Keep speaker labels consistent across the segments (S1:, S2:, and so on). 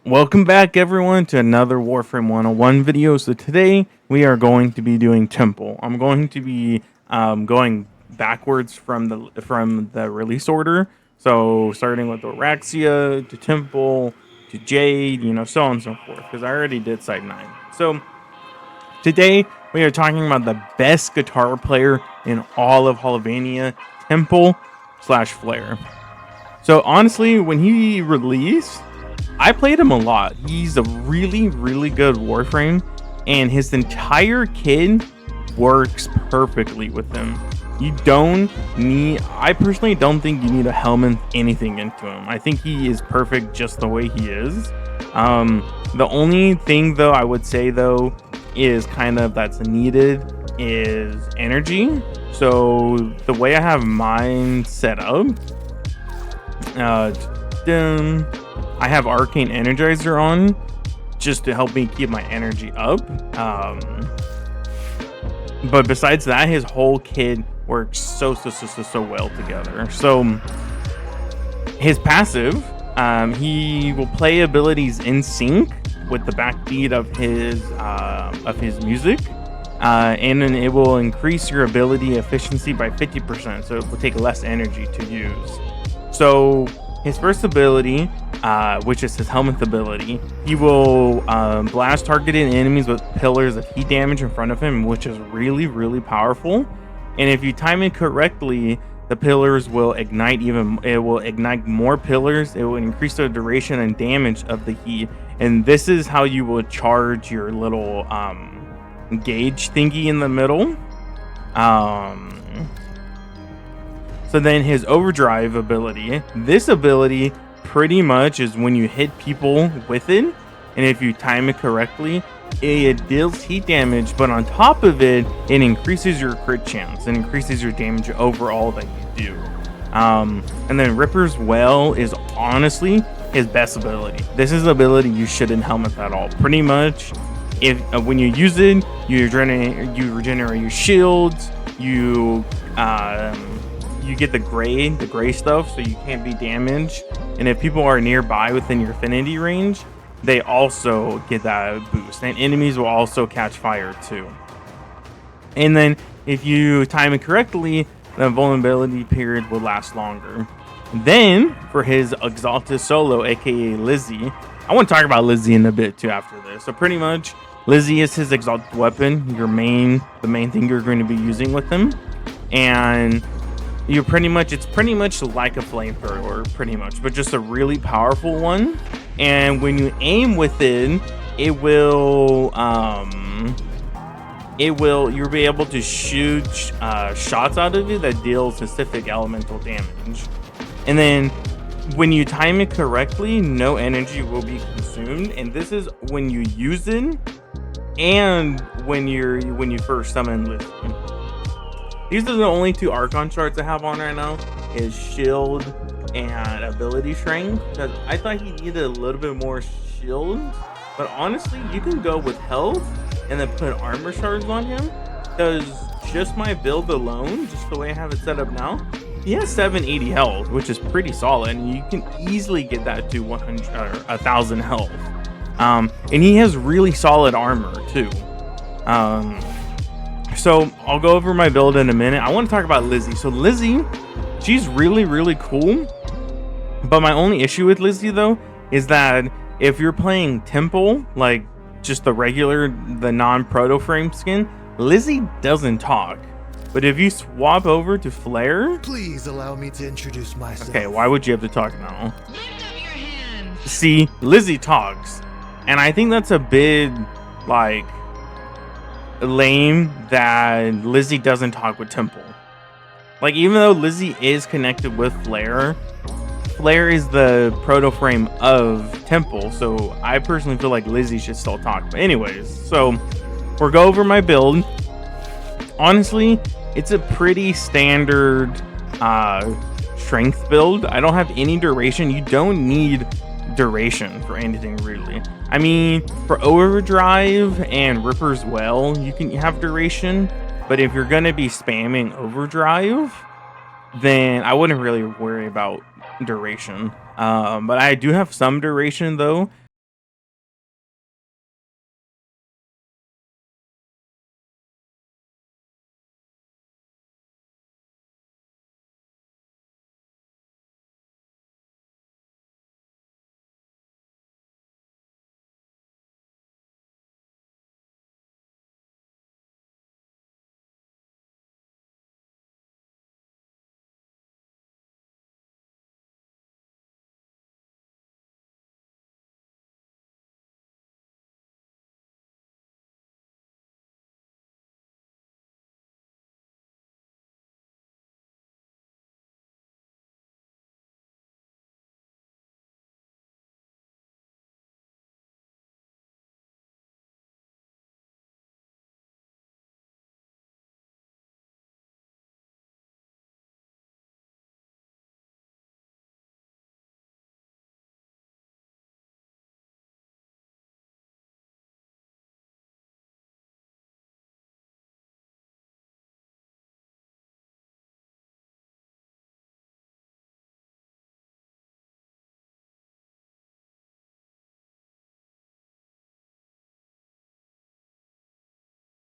S1: Welcome back everyone to another Warframe 101 video. So today we are going to be doing Temple. I'm going to be going backwards from the release order. So starting with Oraxia to Temple to Jade, you know, so on and so forth, because I already did Site 9. So today we are talking about the best guitar player in all of HOLLVANIA, Temple/Flare. So honestly, when he released, I played him a lot. He's a really good Warframe, and his entire kit works perfectly with him. I personally don't think you need to helmet anything into him. I think he is perfect just the way he is. The only thing though I would say though is kind of that's needed is energy. So the way I have mine set up, I have Arcane Energizer on just to help me keep my energy up. But besides that, his whole kit works so well together. So his passive, he will play abilities in sync with the backbeat of his music, and then it will increase your ability efficiency by 50%. So it will take less energy to use. So his first ability, which is his helmet ability, he will blast targeted enemies with pillars of heat damage in front of him, which is really powerful. And if you time it correctly, the pillars will ignite it will ignite more pillars. It will increase the duration and damage of the heat. And this is how you will charge your little gauge thingy in the middle. So then his overdrive ability, this ability pretty much is when you hit people with it, and if you time it correctly, it deals heat damage, but on top of it, it increases your crit chance and increases your damage overall that you do. And then Ripper's Well is honestly his best ability. This is the ability you shouldn't helmet at all. Pretty much, if when you use it, you regenerate your shields, you get the gray stuff, so you can't be damaged. And if people are nearby within your affinity range, they also get that boost, and enemies will also catch fire too. And then if you time it correctly, the vulnerability period will last longer. Then for his Exalted Solo, aka Lizzie, I want to talk about Lizzie in a bit too after this. So pretty much Lizzie is his exalted weapon, the main thing you're going to be using with him. And it's pretty much like a flamethrower, pretty much, but just a really powerful one. And when you aim with it, you'll be able to shoot shots out of it that deal specific elemental damage. And then when you time it correctly, no energy will be consumed. And this is when you use it and when you first summon Lizzie. These are the only two Archon charts I have on right now, is shield and ability strength, because I thought he needed a little bit more shield, but honestly you can go with health and then put armor shards on him, because just my build alone, just the way I have it set up now, he has 780 health, which is pretty solid, and you can easily get that to 100 or 1000 health. And he has really solid armor too. So I'll go over my build in a minute. I want to talk about Lizzie. So Lizzie, she's really cool, but my only issue with Lizzie though is that if you're playing Temple, like just the non-proto frame skin, Lizzie doesn't talk. But if you swap over to Flare,
S2: please allow me to introduce myself.
S1: Okay, why would you have to talk now?
S3: Lift up your hands.
S1: See, Lizzie talks, and I think that's a bit like lame that Lizzie doesn't talk with Temple. Like, even though Lizzie is connected with Flare is the proto frame of Temple, so I personally feel like Lizzie should still talk. But anyways, so we'll go over my build. Honestly, it's a pretty standard strength build. I don't have any duration. You don't need duration for anything really. I mean, for overdrive and Ripper's Well, you can have duration, but if you're gonna be spamming overdrive, then I wouldn't really worry about duration. But I do have some duration though.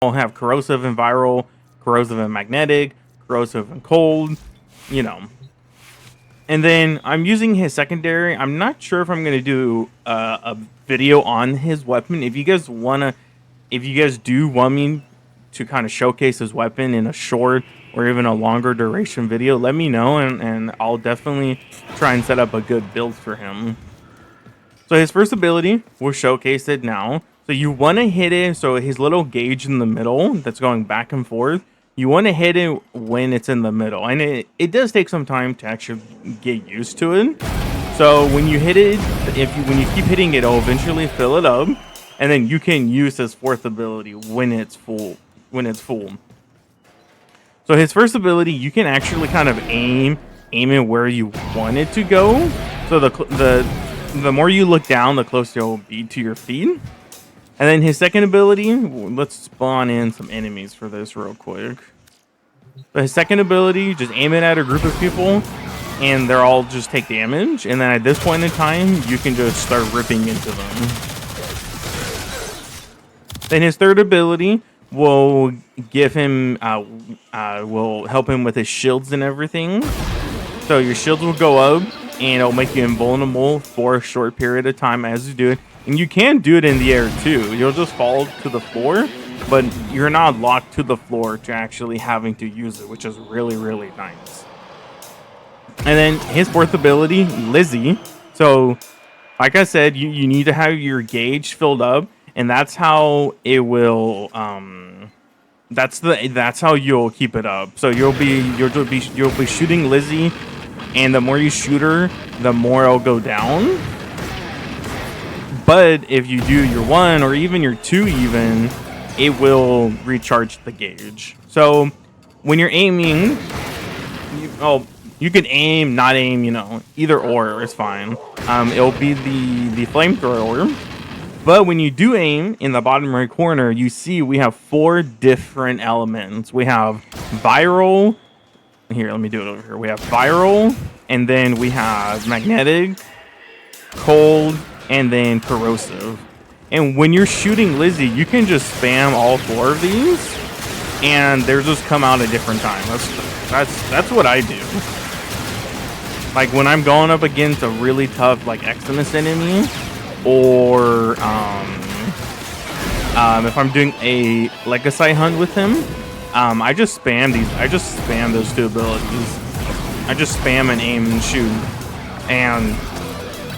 S1: I'll have corrosive and viral, corrosive and magnetic, corrosive and cold, you know. And then I'm using his secondary. I'm not sure if I'm gonna do a video on his weapon. If you guys do want me to kind of showcase his weapon in a short or even a longer duration video, let me know, and I'll definitely try and set up a good build for him. So his first ability, we'll showcase it now. So you want to hit it, so his little gauge in the middle that's going back and forth, you want to hit it when it's in the middle. And it does take some time to actually get used to it. So when you hit it, when you keep hitting it, it'll eventually fill it up. And then you can use his fourth ability when it's full. So his first ability, you can actually kind of aim it where you want it to go. So the more you look down, the closer you'll be to your feet. And then his second ability, let's spawn in some enemies for this real quick. So his second ability, just aim it at a group of people, and they're all just take damage. And then at this point in time, you can just start ripping into them. Then his third ability will give him, will help him with his shields and everything. So your shields will go up, and it'll make you invulnerable for a short period of time as you do it. And you can do it in the air too. You'll just fall to the floor, but you're not locked to the floor to actually having to use it, which is really, really nice. And then his fourth ability, Lizzie. So, like I said, you need to have your gauge filled up, and that's how it will. That's how you'll keep it up. So you'll be shooting Lizzie, and the more you shoot her, the more it'll go down. But if you do your 1 or even your 2 even, it will recharge the gauge. So when you're aiming, you can aim, not aim, either or is fine. It'll be the flamethrower. But when you do aim, in the bottom right corner, you see we have 4 different elements. We have viral. Here, let me do it over here. We have viral, and then we have magnetic, cold, and then corrosive. And when you're shooting Lizzie, you can just spam all 4 of these, and they'll just come out at different times. That's what I do. Like when I'm going up against a really tough like Eximus enemy, or if I'm doing a Legacy hunt with him, I just spam these. I just spam those 2 abilities. I just spam and aim and shoot, and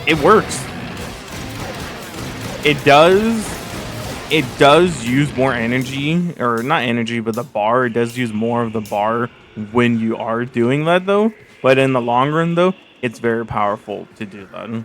S1: it works. It does use more energy, or not energy, but the bar. It does use more of the bar when you are doing that, though. But in the long run, though, it's very powerful to do that.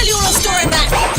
S3: you no story, man.